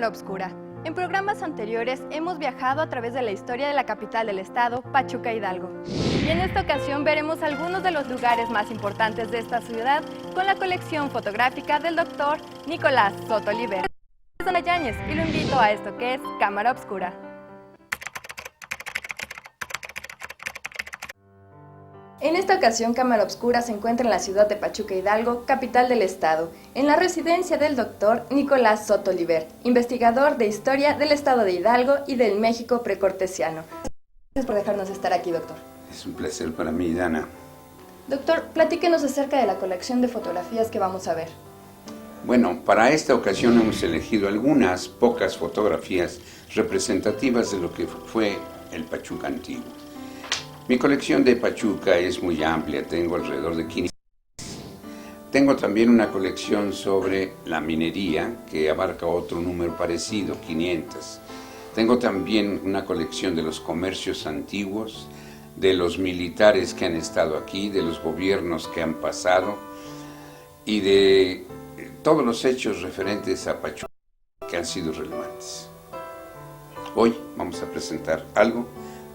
Cámara Obscura. En programas anteriores hemos viajado a través de la historia de la capital del estado, Pachuca Hidalgo. Y en esta ocasión veremos algunos de los lugares más importantes de esta ciudad con la colección fotográfica del doctor Nicolás Soto Oliver. Soy Ana Yáñez y lo invito a esto que es Cámara Obscura. En esta ocasión, Cámara Obscura se encuentra en la ciudad de Pachuca Hidalgo, capital del estado, en la residencia del doctor Nicolás Soto Oliver, investigador de historia del estado de Hidalgo y del México precortesiano. Gracias por dejarnos estar aquí, doctor. Es un placer para mí, Dana. Doctor, platíquenos acerca de la colección de fotografías que vamos a ver. Bueno, para esta ocasión hemos elegido algunas pocas fotografías representativas de lo que fue el Pachuca antiguo. Mi colección de Pachuca es muy amplia, tengo alrededor de 500. Tengo también una colección sobre la minería que abarca otro número parecido, 500. Tengo también una colección de los comercios antiguos, de los militares que han estado aquí, de los gobiernos que han pasado y de todos los hechos referentes a Pachuca que han sido relevantes. Hoy vamos a presentar algo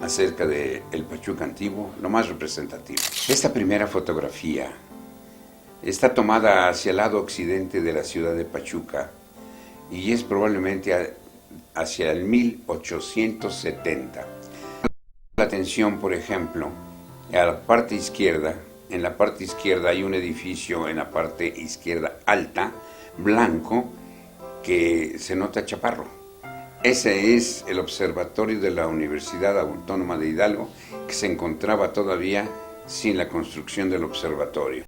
acerca del Pachuca antiguo, lo más representativo. Esta primera fotografía está tomada hacia el lado occidente de la ciudad de Pachuca y es probablemente hacia el 1870. La atención, por ejemplo, a la parte izquierda. En la parte izquierda hay un edificio en la parte izquierda alta, blanco, que se nota chaparro. Ese es el observatorio de la Universidad Autónoma de Hidalgo, que se encontraba todavía sin la construcción del observatorio.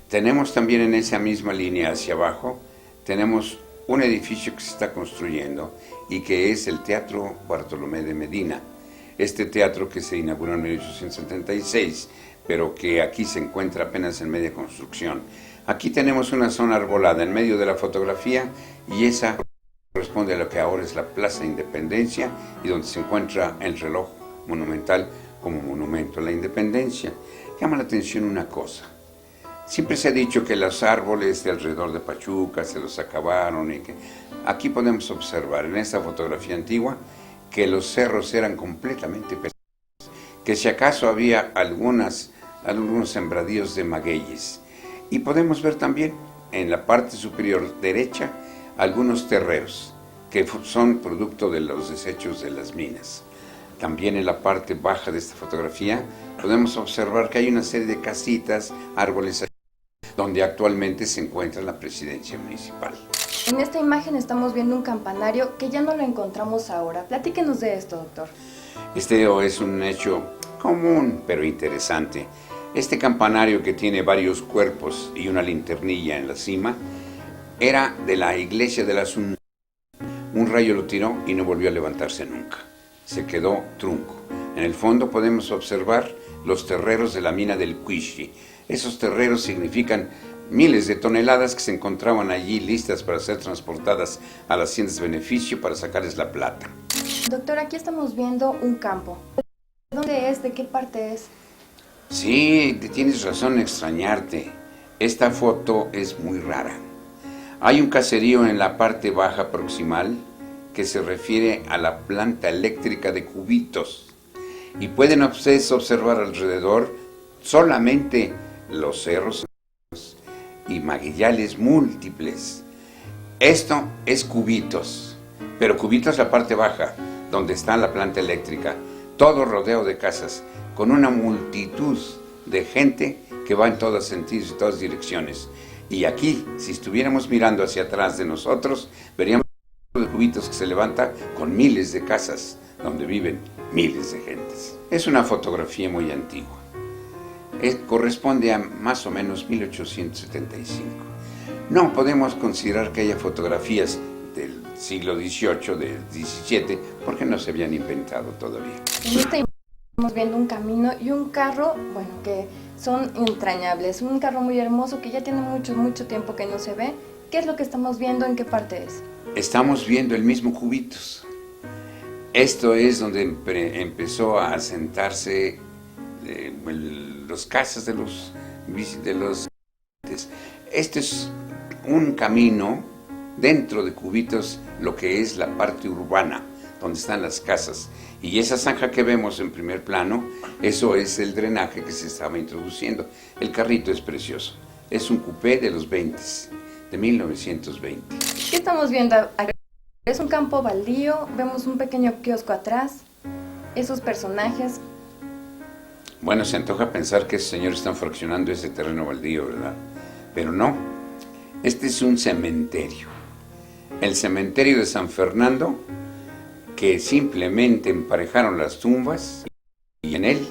Tenemos también en esa misma línea hacia abajo, tenemos un edificio que se está construyendo y que es el Teatro Bartolomé de Medina. Este teatro que se inauguró en 1876, pero que aquí se encuentra apenas en media construcción. Aquí tenemos una zona arbolada en medio de la fotografía y esa corresponde a lo que ahora es la Plaza Independencia y donde se encuentra el reloj monumental como monumento a la independencia. Llama la atención una cosa. Siempre se ha dicho que los árboles de alrededor de Pachuca se los acabaron y que aquí podemos observar en esta fotografía antigua que los cerros eran completamente pesados, que si acaso había algunos sembradíos de magueyes. Y podemos ver también en la parte superior derecha algunos terreros que son producto de los desechos de las minas. También en la parte baja de esta fotografía podemos observar que hay una serie de casitas, árboles, donde actualmente se encuentra la presidencia municipal. En esta imagen estamos viendo un campanario que ya no lo encontramos ahora. Platíquenos de esto, doctor. Este es un hecho común, pero interesante. Este campanario, que tiene varios cuerpos y una linternilla en la cima, era de la iglesia de la Asunción. Un rayo lo tiró y no volvió a levantarse nunca. Se quedó trunco. En el fondo podemos observar los terreros de la mina del Cuichi. Esos terreros significan miles de toneladas que se encontraban allí listas para ser transportadas a las haciendas de beneficio para sacarles la plata. Doctor, aquí estamos viendo un campo. ¿De dónde es? ¿De qué parte es? Sí, tienes razón en extrañarte. Esta foto es muy rara. Hay un caserío en la parte baja proximal que se refiere a la planta eléctrica de Cubitos. Y pueden ustedes observar alrededor solamente los cerros y magueyales múltiples. Esto es Cubitos, pero Cubitos es la parte baja, donde está la planta eléctrica. Todo rodeo de casas, con una multitud de gente que va en todos sentidos y todas direcciones. Y aquí, si estuviéramos mirando hacia atrás de nosotros, veríamos de Cubitos que se levanta con miles de casas donde viven miles de gentes. Es una fotografía muy antigua. Corresponde a más o menos 1875. No podemos considerar que haya fotografías del siglo XVIII, del XVII, porque no se habían inventado todavía. En esta imagen estamos viendo un camino y un carro, bueno, que son entrañables. Un carro muy hermoso que ya tiene mucho tiempo que no se ve. ¿Qué es lo que estamos viendo? ¿En qué parte es? Estamos viendo el mismo Cubitos. Esto es donde empezó a asentarse los casas de los. Este es un camino dentro de Cubitos lo que es la parte urbana, donde están las casas. Y esa zanja que vemos en primer plano, eso es el drenaje que se estaba introduciendo. El carrito es precioso. Es un coupé de los 20, de 1920. ¿Qué estamos viendo aquí? Es un campo baldío, vemos un pequeño kiosco atrás, esos personajes. Bueno, se antoja pensar que esos señores están fraccionando ese terreno baldío, ¿verdad? Pero no, este es un cementerio. El cementerio de San Fernando, que simplemente emparejaron las tumbas y en él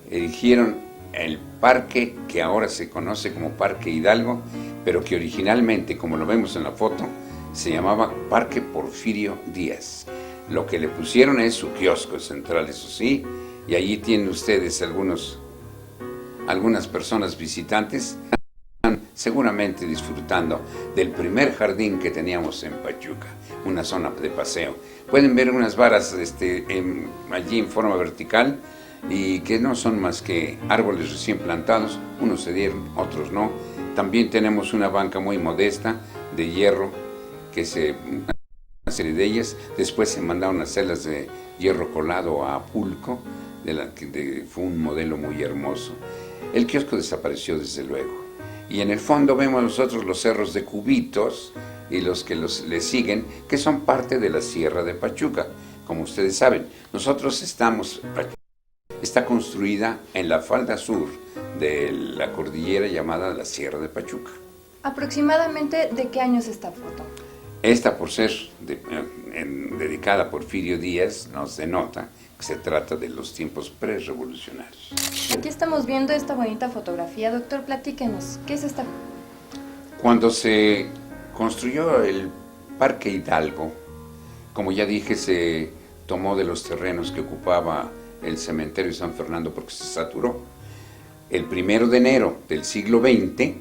erigieron el parque que ahora se conoce como Parque Hidalgo, pero que originalmente, como lo vemos en la foto, se llamaba Parque Porfirio Díaz. Lo que le pusieron es su kiosco central, eso sí, y allí tienen ustedes algunas personas visitantes seguramente disfrutando del primer jardín que teníamos en Pachuca, una zona de paseo. Pueden ver unas varas allí en forma vertical y que no son más que árboles recién plantados, unos se dieron, otros no. También tenemos una banca muy modesta de hierro, una serie de ellas, después se mandaron a hacerlas de hierro colado a Apulco, fue un modelo muy hermoso. El kiosco desapareció desde luego. Y en el fondo vemos nosotros los cerros de Cubitos y los que le siguen, que son parte de la Sierra de Pachuca. Como ustedes saben, está construida en la falda sur de la cordillera llamada la Sierra de Pachuca. ¿Aproximadamente de qué año es esta foto? Esta, por ser dedicada a Porfirio Díaz, nos denota que se trata de los tiempos prerevolucionarios. Aquí estamos viendo esta bonita fotografía. Doctor, platíquenos, ¿qué es esta? Cuando se construyó el Parque Hidalgo, como ya dije, se tomó de los terrenos que ocupaba el cementerio de San Fernando porque se saturó. El 1 de enero del siglo XX,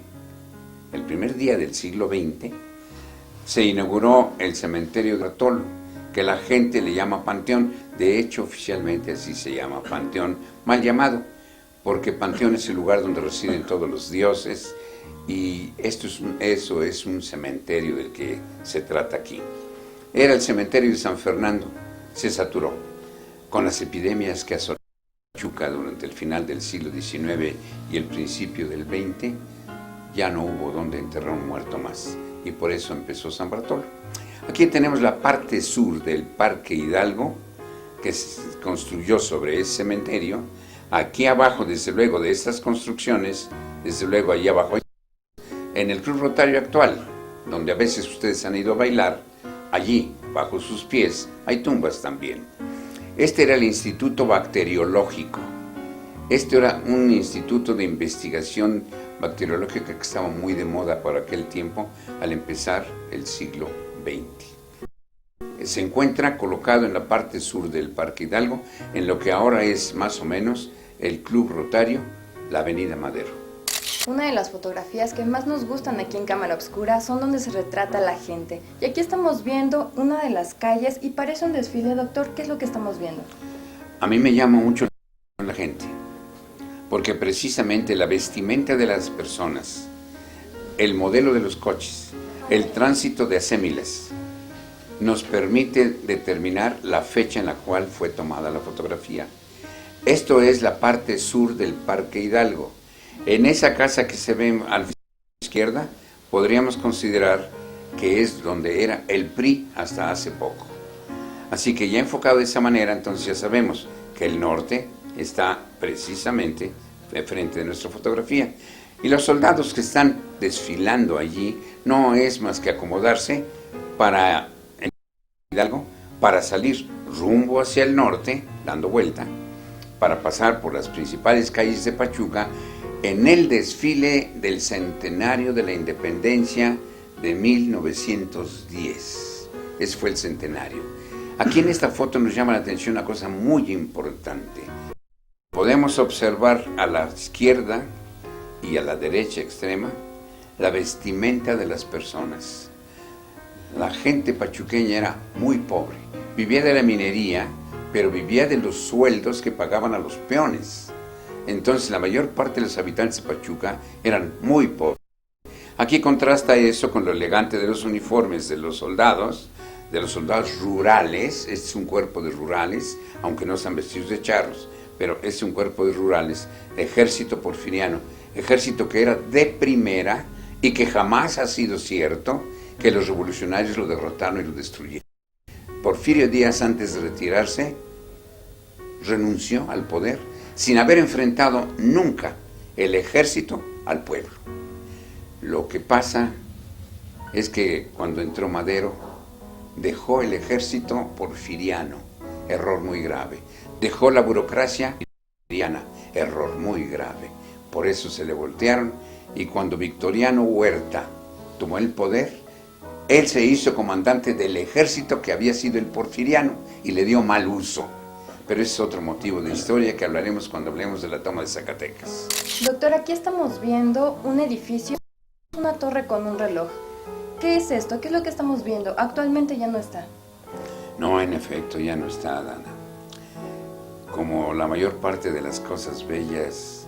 el primer día del siglo XX, se inauguró el cementerio de Atolo, que la gente le llama Panteón. De hecho, oficialmente así se llama Panteón, mal llamado, porque Panteón es el lugar donde residen todos los dioses, y eso es un cementerio del que se trata aquí. Era el cementerio de San Fernando, se saturó. Con las epidemias que asolaron Pachuca durante el final del siglo XIX y el principio del XX, ya no hubo donde enterrar un muerto más, y por eso empezó San Bartolo. Aquí tenemos la parte sur del Parque Hidalgo, que se construyó sobre ese cementerio. Aquí abajo, desde luego, de estas construcciones, desde luego allí abajo, en el Club Rotario actual, donde a veces ustedes han ido a bailar, allí, bajo sus pies, hay tumbas también. Este era el Instituto Bacteriológico. Este era un instituto de investigación bacteriológica que estaba muy de moda para aquel tiempo, al empezar el siglo XX. Se encuentra colocado en la parte sur del Parque Hidalgo, en lo que ahora es más o menos el Club Rotario, la Avenida Madero. Una de las fotografías que más nos gustan aquí en Cámara Obscura son donde se retrata a la gente. Y aquí estamos viendo una de las calles y parece un desfile. Doctor, ¿qué es lo que estamos viendo? A mí me llama mucho la gente, porque precisamente la vestimenta de las personas, el modelo de los coches, el tránsito de asémilas, nos permite determinar la fecha en la cual fue tomada la fotografía. Esto es la parte sur del Parque Hidalgo. En esa casa que se ve a la izquierda, podríamos considerar que es donde era el PRI hasta hace poco. Así que ya enfocado de esa manera, entonces ya sabemos que el norte está precisamente frente de nuestra fotografía. Y los soldados que están desfilando allí no es más que acomodarse para Hidalgo, para salir rumbo hacia el norte, dando vuelta, para pasar por las principales calles de Pachuca en el desfile del centenario de la independencia de 1910. Ese fue el centenario. Aquí en esta foto nos llama la atención una cosa muy importante. Podemos observar a la izquierda y a la derecha extrema la vestimenta de las personas. La gente pachuqueña era muy pobre, vivía de la minería, pero vivía de los sueldos que pagaban a los peones. Entonces la mayor parte de los habitantes de Pachuca eran muy pobres. Aquí contrasta eso con lo elegante de los uniformes de los soldados rurales. Este es un cuerpo de rurales, aunque no están vestidos de charros, pero es un cuerpo de rurales, ejército porfiriano, ejército que era de primera y que jamás ha sido cierto que los revolucionarios lo derrotaron y lo destruyeron. Porfirio Díaz, antes de retirarse, renunció al poder sin haber enfrentado nunca el ejército al pueblo. Lo que pasa es que cuando entró Madero, dejó el ejército porfiriano, error muy grave. Dejó la burocracia porfiriana, error muy grave. Por eso se le voltearon, y cuando Victoriano Huerta tomó el poder, él se hizo comandante del ejército que había sido el porfiriano y le dio mal uso. Pero ese es otro motivo de historia que hablaremos cuando hablemos de la toma de Zacatecas. Doctor, aquí estamos viendo un edificio, una torre con un reloj. ¿Qué es esto? ¿Qué es lo que estamos viendo? Actualmente ya no está. No, en efecto, ya no está, Dana. Como la mayor parte de las cosas bellas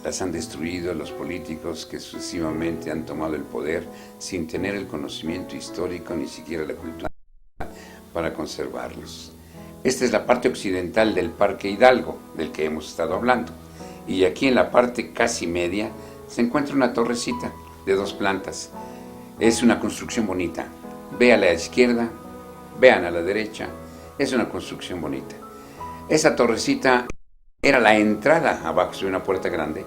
las han destruido los políticos que sucesivamente han tomado el poder sin tener el conocimiento histórico ni siquiera la cultura para conservarlos. Esta es la parte occidental del Parque Hidalgo, del que hemos estado hablando. Y aquí en la parte casi media se encuentra una torrecita de 2 plantas. Es una construcción bonita. Ve a la izquierda, vean a la derecha. Es una construcción bonita. Esa torrecita era la entrada, abajo de una puerta grande,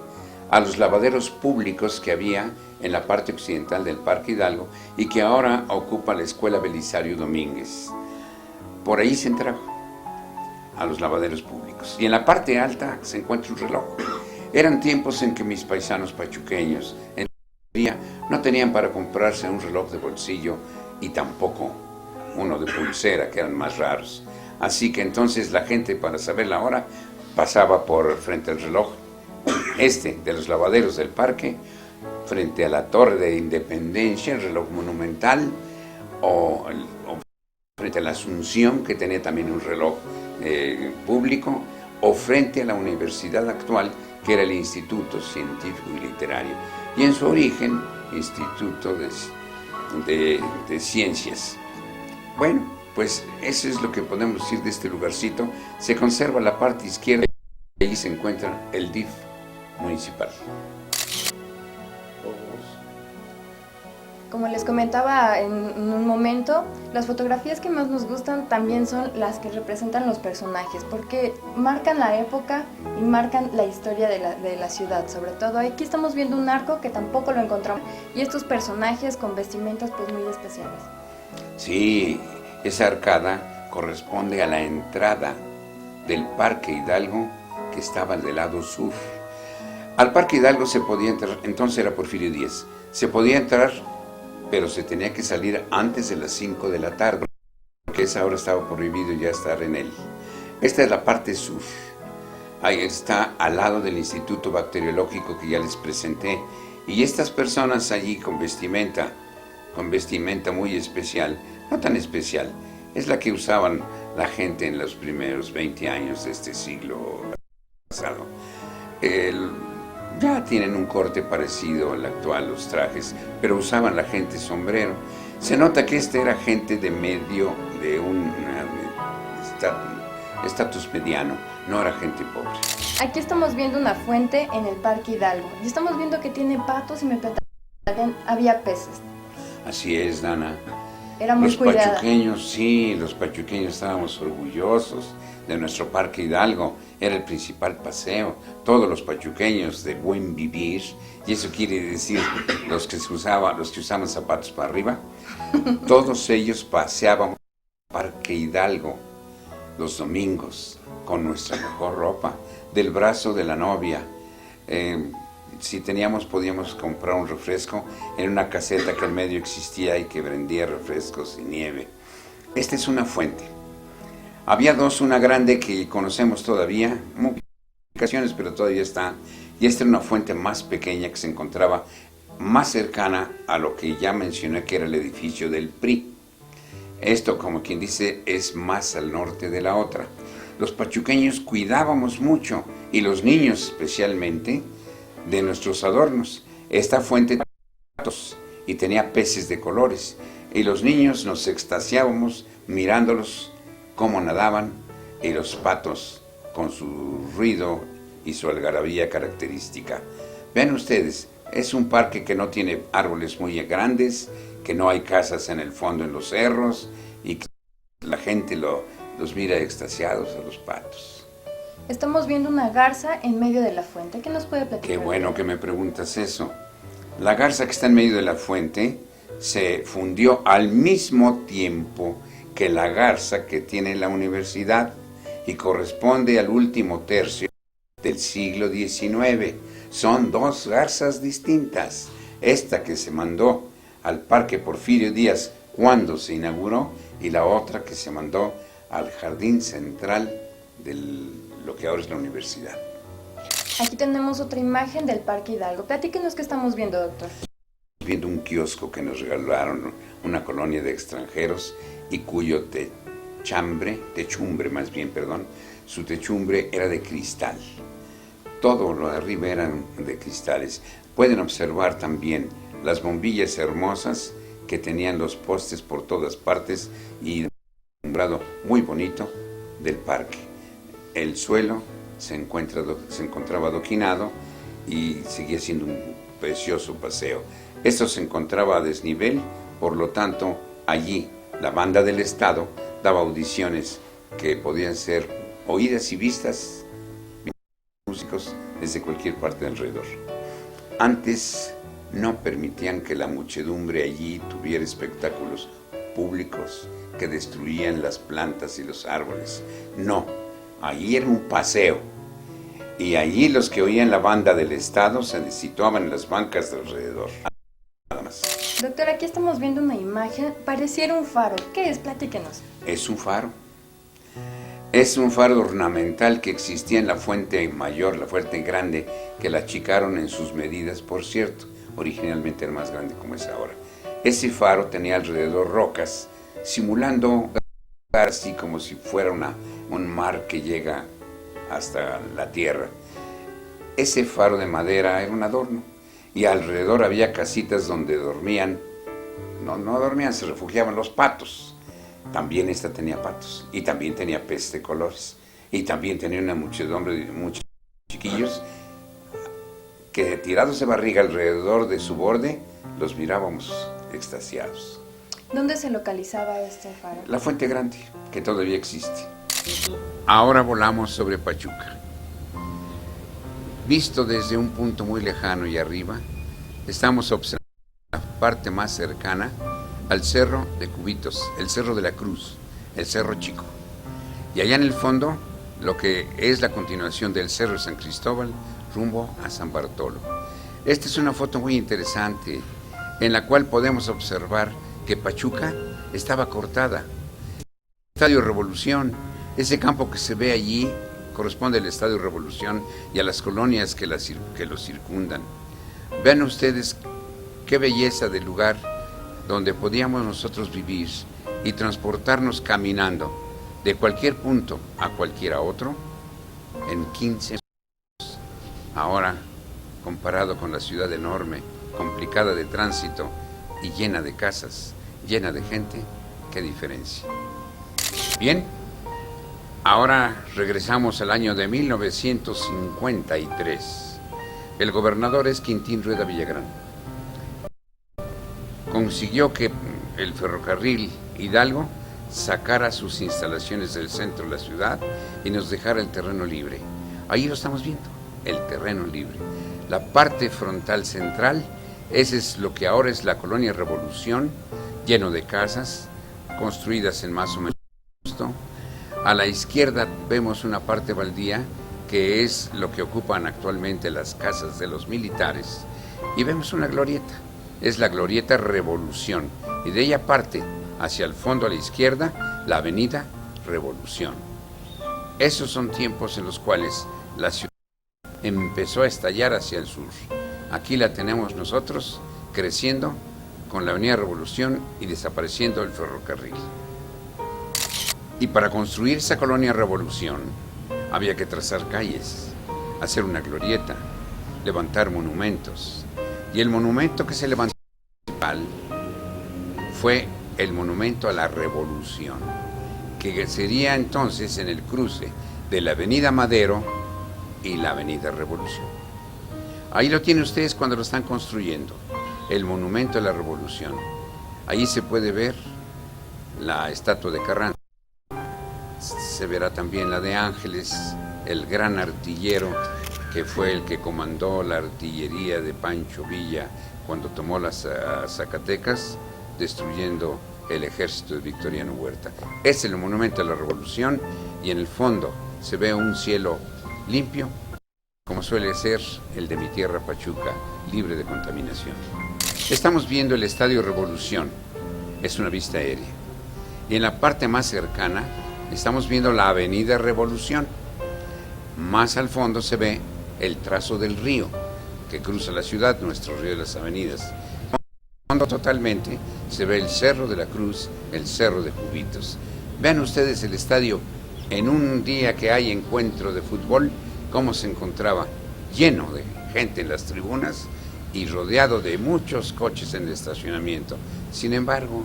a los lavaderos públicos que había en la parte occidental del Parque Hidalgo y que ahora ocupa la Escuela Belisario Domínguez. Por ahí se entraba a los lavaderos públicos. Y en la parte alta se encuentra un reloj. Eran tiempos en que mis paisanos pachuqueños en día no tenían para comprarse un reloj de bolsillo y tampoco uno de pulsera, que eran más raros. Así que entonces la gente, para saber la hora, pasaba por frente al reloj de los lavaderos del parque, frente a la Torre de Independencia, el reloj monumental, o frente a la Asunción, que tenía también un reloj público, o frente a la universidad actual, que era el Instituto Científico y Literario, y en su origen, Instituto de Ciencias. Bueno, pues eso es lo que podemos decir de este lugarcito. Se conserva la parte izquierda y ahí se encuentra el DIF municipal. Como les comentaba en un momento, las fotografías que más nos gustan también son las que representan los personajes, porque marcan la época y marcan la historia de la ciudad. Sobre todo aquí estamos viendo un arco que tampoco lo encontramos, y estos personajes con vestimentas pues muy especiales. Sí, esa arcada corresponde a la entrada del Parque Hidalgo, que estaba del lado sur. Al Parque Hidalgo se podía entrar, entonces era Porfirio Díaz, se podía entrar, pero se tenía que salir antes de las 5 de la tarde, porque a esa hora estaba prohibido ya estar en él. Esta es la parte sur. Ahí está, al lado del Instituto Bacteriológico que ya les presenté, y estas personas allí con vestimenta muy especial, no tan especial, es la que usaban la gente en los primeros 20 años de este siglo pasado. Ya tienen un corte parecido al actual, los trajes, pero usaban la gente sombrero. Se nota que era gente de medio, de un estatus mediano, no era gente pobre. Aquí estamos viendo una fuente en el Parque Hidalgo, y estamos viendo que tiene patos y me platicaban, había peces. Así es, Dana. Era muy cuidada. Los pachuqueños, sí, los pachuqueños estábamos orgullosos de nuestro Parque Hidalgo. Era el principal paseo. Todos los pachuqueños de buen vivir, y eso quiere decir los que usaban zapatos para arriba, todos ellos paseábamos por el Parque Hidalgo los domingos con nuestra mejor ropa, del brazo de la novia. Si podíamos comprar un refresco en una caseta que en medio existía y que vendía refrescos y nieve. Esta es una fuente. Había dos, una grande que conocemos todavía, muy ocasiones, pero todavía está. Y esta era una fuente más pequeña que se encontraba más cercana a lo que ya mencioné, que era el edificio del PRI. Esto, como quien dice, es más al norte de la otra. Los pachuqueños cuidábamos mucho, y los niños especialmente, de nuestros adornos. Esta fuente y tenía peces de colores. Y los niños nos extasiábamos mirándolos cómo nadaban y los patos con su ruido y su algarabía característica. Vean ustedes, es un parque que no tiene árboles muy grandes, que no hay casas en el fondo en los cerros y que la gente los mira extasiados a los patos. Estamos viendo una garza en medio de la fuente. ¿Qué nos puede platicar? Qué bueno que me preguntas eso. La garza que está en medio de la fuente se fundió al mismo tiempo que la garza que tiene la universidad y corresponde al último tercio del siglo XIX. Son dos garzas distintas. Esta que se mandó al Parque Porfirio Díaz cuando se inauguró y la otra que se mandó al jardín central de lo que ahora es la universidad. Aquí tenemos otra imagen del Parque Hidalgo. Platíquenos qué estamos viendo, doctor. Viendo un kiosco que nos regalaron una colonia de extranjeros y cuyo su techumbre era de cristal. Todo lo de arriba eran de cristales. Pueden observar también las bombillas hermosas que tenían los postes por todas partes y un alumbrado muy bonito del parque. El suelo se encontraba adoquinado y seguía siendo un precioso paseo. Esto se encontraba a desnivel, por lo tanto, allí la banda del Estado daba audiciones que podían ser oídas y vistas músicos desde cualquier parte alrededor. Antes no permitían que la muchedumbre allí tuviera espectáculos públicos que destruían las plantas y los árboles. No, allí era un paseo. Y allí los que oían la banda del Estado se situaban en las bancas de alrededor. Nada más. Doctor, aquí estamos viendo una imagen, pareciera un faro. ¿Qué es? Platíquenos. Es un faro. Es un faro ornamental que existía en la fuente mayor, la fuente grande, que la achicaron en sus medidas, por cierto. Originalmente era más grande como es ahora. Ese faro tenía alrededor rocas, simulando así como si fuera un mar que llega hasta la tierra. Ese faro de madera era un adorno y alrededor había casitas donde dormían, no dormían, se refugiaban los patos. También esta tenía patos y también tenía peces de colores y también tenía una muchedumbre de muchos chiquillos que tirados de barriga alrededor de su borde los mirábamos extasiados. ¿Dónde se localizaba este faro? La Fuente Grande, que todavía existe. Ahora volamos sobre Pachuca. Visto desde un punto muy lejano y arriba, estamos observando la parte más cercana al Cerro de Cubitos, el Cerro de la Cruz, el Cerro Chico. Y allá en el fondo, lo que es la continuación del Cerro de San Cristóbal, rumbo a San Bartolo. Esta es una foto muy interesante, en la cual podemos observar que Pachuca estaba cortada. El Estadio Revolución, ese campo que se ve allí, corresponde al Estadio Revolución y a las colonias que lo circundan. Vean ustedes qué belleza de lugar donde podíamos nosotros vivir y transportarnos caminando de cualquier punto a cualquier otro en 15 minutos. Ahora, comparado con la ciudad enorme, complicada de tránsito y llena de casas, llena de gente, qué diferencia. Bien, ahora regresamos al año de 1953. El gobernador es Quintín Rueda Villagrán. Consiguió que el ferrocarril Hidalgo sacara sus instalaciones del centro de la ciudad y nos dejara el terreno libre. Ahí lo estamos viendo, el terreno libre. La parte frontal central, ese es lo que ahora es la colonia Revolución, lleno de casas, construidas en más o menos gusto. A la izquierda vemos una parte baldía, que es lo que ocupan actualmente las casas de los militares, y vemos una glorieta. Es la glorieta Revolución, y de ella parte hacia el fondo a la izquierda la avenida Revolución. Esos son tiempos en los cuales la ciudad empezó a estallar hacia el sur. Aquí la tenemos nosotros creciendo con la avenida Revolución y desapareciendo el ferrocarril. Y para construir esa colonia Revolución había que trazar calles, hacer una glorieta, levantar monumentos. Y el monumento que se levantó fue el Monumento a la Revolución, que sería entonces en el cruce de la Avenida Madero y la Avenida Revolución. Ahí lo tienen ustedes cuando lo están construyendo, el Monumento a la Revolución. Ahí se puede ver la estatua de Carranza, se verá también la de Ángeles, el gran artillero que fue el que comandó la artillería de Pancho Villa cuando tomó las Zacatecas, destruyendo el ejército de Victoriano Huerta. Es el Monumento a la Revolución y en el fondo se ve un cielo limpio, como suele ser el de mi tierra Pachuca, libre de contaminación. Estamos viendo el Estadio Revolución, es una vista aérea. Y en la parte más cercana estamos viendo la Avenida Revolución. Más al fondo se ve el trazo del río que cruza la ciudad, nuestro río de las avenidas. Totalmente se ve el Cerro de la Cruz, el Cerro de Cubitos. Vean ustedes el estadio en un día que hay encuentro de fútbol, cómo se encontraba lleno de gente en las tribunas y rodeado de muchos coches en el estacionamiento. Sin embargo,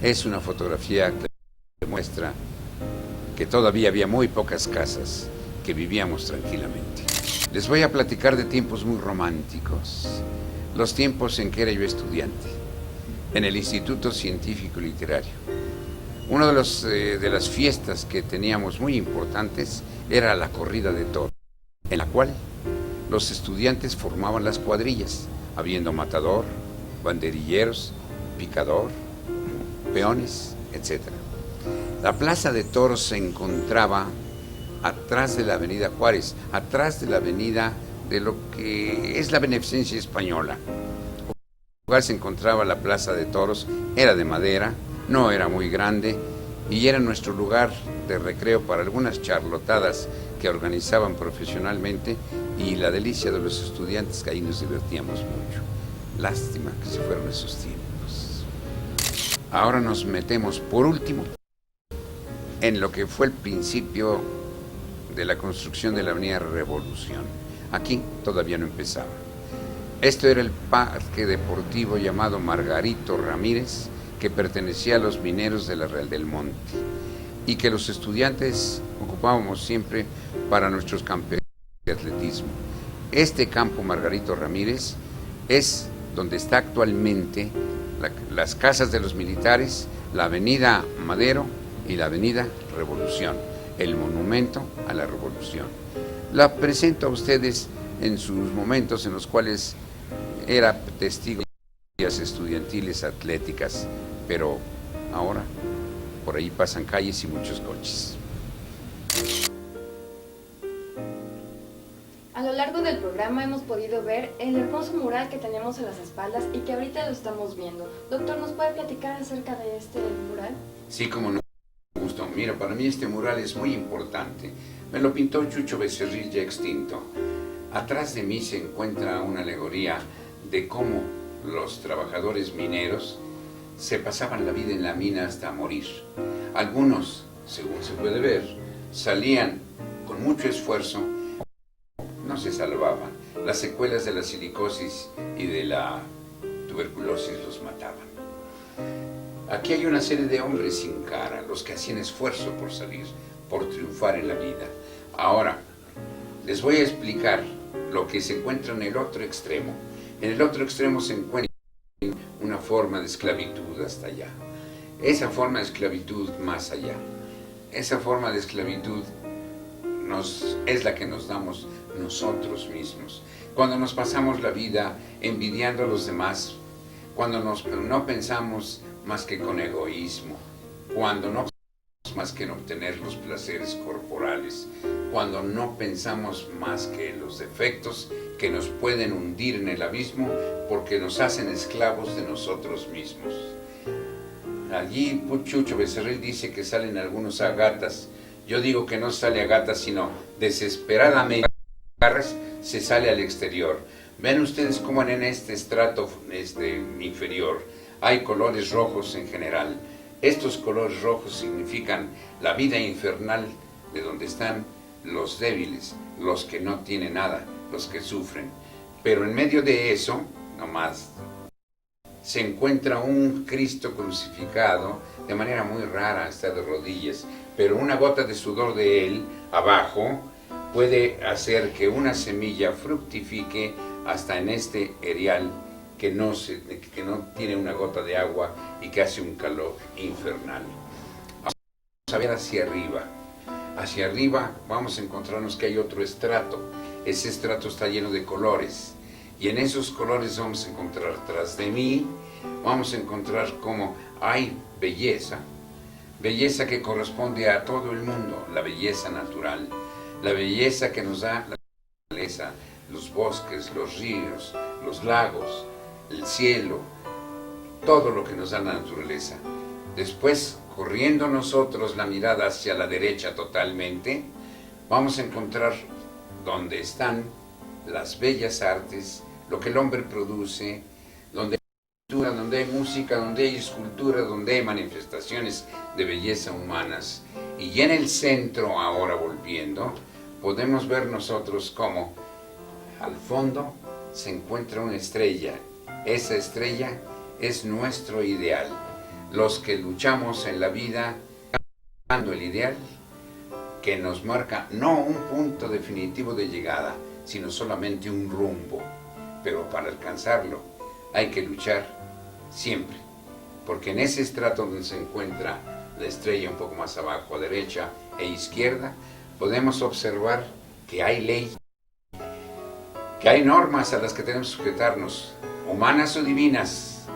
es una fotografía que demuestra que todavía había muy pocas casas, que vivíamos tranquilamente. Les voy a platicar de tiempos muy románticos, los tiempos en que era yo estudiante, en el Instituto Científico Literario. Una de las fiestas que teníamos muy importantes era la corrida de toros, en la cual los estudiantes formaban las cuadrillas, habiendo matador, banderilleros, picador, peones, etc. La plaza de toros se encontraba atrás de la avenida Juárez, atrás de la avenida de lo que es la Beneficencia Española. El lugar se encontraba la plaza de toros, era de madera, no era muy grande y era nuestro lugar de recreo para algunas charlotadas que organizaban profesionalmente y la delicia de los estudiantes, que ahí nos divertíamos mucho. Lástima que se fueron esos tiempos. Ahora nos metemos por último en lo que fue el principio de la construcción de la Avenida Revolución. Aquí todavía no empezaba. Esto era el parque deportivo llamado Margarito Ramírez, que pertenecía a los mineros de la Real del Monte y que los estudiantes ocupábamos siempre para nuestros campeonatos de atletismo. Este campo Margarito Ramírez es donde está actualmente las casas de los militares, la Avenida Madero y la Avenida Revolución, el Monumento a la Revolución. La presento a ustedes en sus momentos en los cuales era testigo de las estudiantiles atléticas, pero ahora por ahí pasan calles y muchos coches. A lo largo del programa hemos podido ver el hermoso mural que tenemos en las espaldas y que ahorita lo estamos viendo. Doctor, ¿nos puede platicar acerca de este mural? Sí, como no. Gusto. Mira, para mí este mural es muy importante. Me lo pintó Chucho Becerril, ya extinto. Atrás de mí se encuentra una alegoría de cómo los trabajadores mineros se pasaban la vida en la mina hasta morir. Algunos, según se puede ver, salían con mucho esfuerzo, no se salvaban. Las secuelas de la silicosis y de la tuberculosis los mataban. Aquí hay una serie de hombres sin cara, los que hacían esfuerzo por salir, por triunfar en la vida. Ahora, les voy a explicar lo que se encuentra en el otro extremo. En el otro extremo se encuentra una forma de esclavitud hasta allá. Esa forma de esclavitud más allá. Esa forma de esclavitud es la que nos damos nosotros mismos. Cuando nos pasamos la vida envidiando a los demás, cuando no pensamos más que con egoísmo, cuando no pensamos más que en obtener los placeres corporales, cuando no pensamos más que en los defectos que nos pueden hundir en el abismo porque nos hacen esclavos de nosotros mismos. Allí Chucho Becerril dice que salen algunos a gatas. Yo digo que no sale a gatas, sino desesperadamente se sale al exterior. Ven ustedes cómo en este estrato inferior hay colores rojos en general. Estos colores rojos significan la vida infernal de donde están los débiles, los que no tienen nada, los que sufren. Pero en medio de eso, nomás se encuentra un Cristo crucificado, de manera muy rara, está de rodillas, pero una gota de sudor de él, abajo, puede hacer que una semilla fructifique hasta en este erial que no tiene una gota de agua y que hace un calor infernal. Vamos a ver hacia arriba. Hacia arriba vamos a encontrarnos que hay otro estrato. Ese estrato está lleno de colores. Y en esos colores vamos a encontrar, tras de mí, vamos a encontrar cómo hay belleza. Belleza que corresponde a todo el mundo, la belleza natural. La belleza que nos da la naturaleza, los bosques, los ríos, los lagos, el cielo, todo lo que nos da la naturaleza. Después, corriendo nosotros la mirada hacia la derecha totalmente, vamos a encontrar donde están las bellas artes, lo que el hombre produce, donde hay pintura, donde hay música, donde hay escultura, donde hay manifestaciones de belleza humanas. Y en el centro, ahora volviendo, podemos ver nosotros cómo al fondo se encuentra una estrella. Esa estrella es nuestro ideal. Los que luchamos en la vida, buscando el ideal, que nos marca no un punto definitivo de llegada, sino solamente un rumbo. Pero para alcanzarlo hay que luchar siempre, porque en ese estrato donde se encuentra la estrella un poco más abajo, a derecha e izquierda, podemos observar que hay ley, que hay normas a las que tenemos que sujetarnos, humanas o divinas,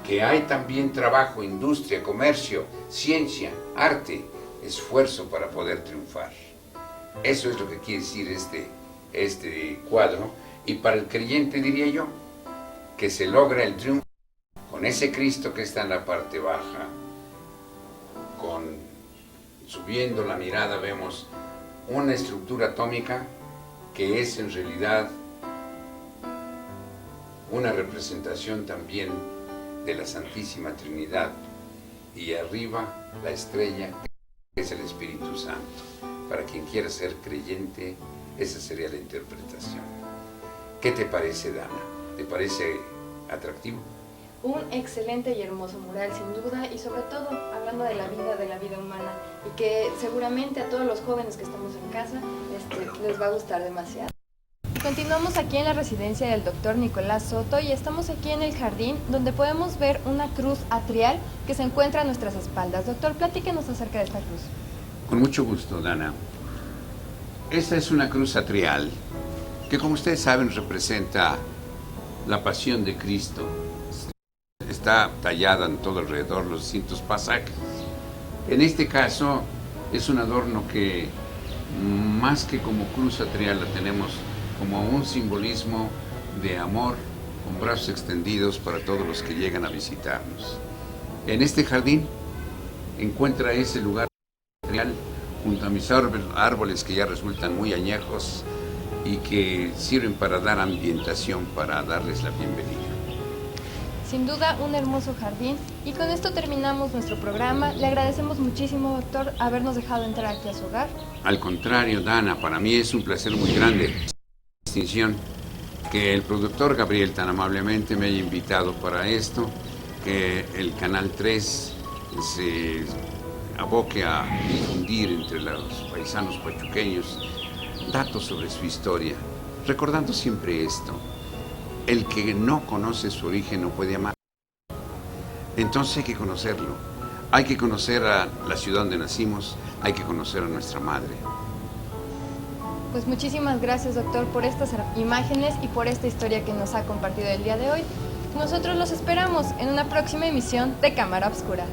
que hay también trabajo, industria, comercio, ciencia, arte, esfuerzo para poder triunfar. Eso es lo que quiere decir este cuadro, y para el creyente diría yo, que se logra el triunfo con ese Cristo que está en la parte baja. Subiendo la mirada vemos una estructura atómica que es en realidad una representación también de la Santísima Trinidad, y arriba la estrella que es el Espíritu Santo. Para quien quiera ser creyente, esa sería la interpretación. ¿Qué te parece, Dana? ¿Te parece atractivo? Un excelente y hermoso mural, sin duda, y sobre todo hablando de la vida humana, y que seguramente a todos los jóvenes que estamos en casa les va a gustar demasiado. Continuamos aquí en la residencia del doctor Nicolás Soto y estamos aquí en el jardín donde podemos ver una cruz atrial que se encuentra a nuestras espaldas. Doctor, platíquenos acerca de esta cruz. Con mucho gusto, Dana. Esta es una cruz atrial que, como ustedes saben, representa la pasión de Cristo. Está tallada en todo alrededor los distintos pasajes. En este caso es un adorno que, más que como cruz atrial, la tenemos como un simbolismo de amor, con brazos extendidos para todos los que llegan a visitarnos. En este jardín encuentra ese lugar real junto a mis árboles que ya resultan muy añejos y que sirven para dar ambientación, para darles la bienvenida. Sin duda, un hermoso jardín. Y con esto terminamos nuestro programa. Le agradecemos muchísimo, doctor, habernos dejado entrar aquí a su hogar. Al contrario, Dana, para mí es un placer muy grande. Distinción que el productor Gabriel tan amablemente me haya invitado para esto, que el Canal 3 se aboque a difundir entre los paisanos pachuqueños datos sobre su historia, recordando siempre esto: el que no conoce su origen no puede amar. Entonces hay que conocerlo, hay que conocer a la ciudad donde nacimos, hay que conocer a nuestra madre. Pues muchísimas gracias, doctor, por estas imágenes y por esta historia que nos ha compartido el día de hoy. Nosotros los esperamos en una próxima emisión de Cámara Obscura.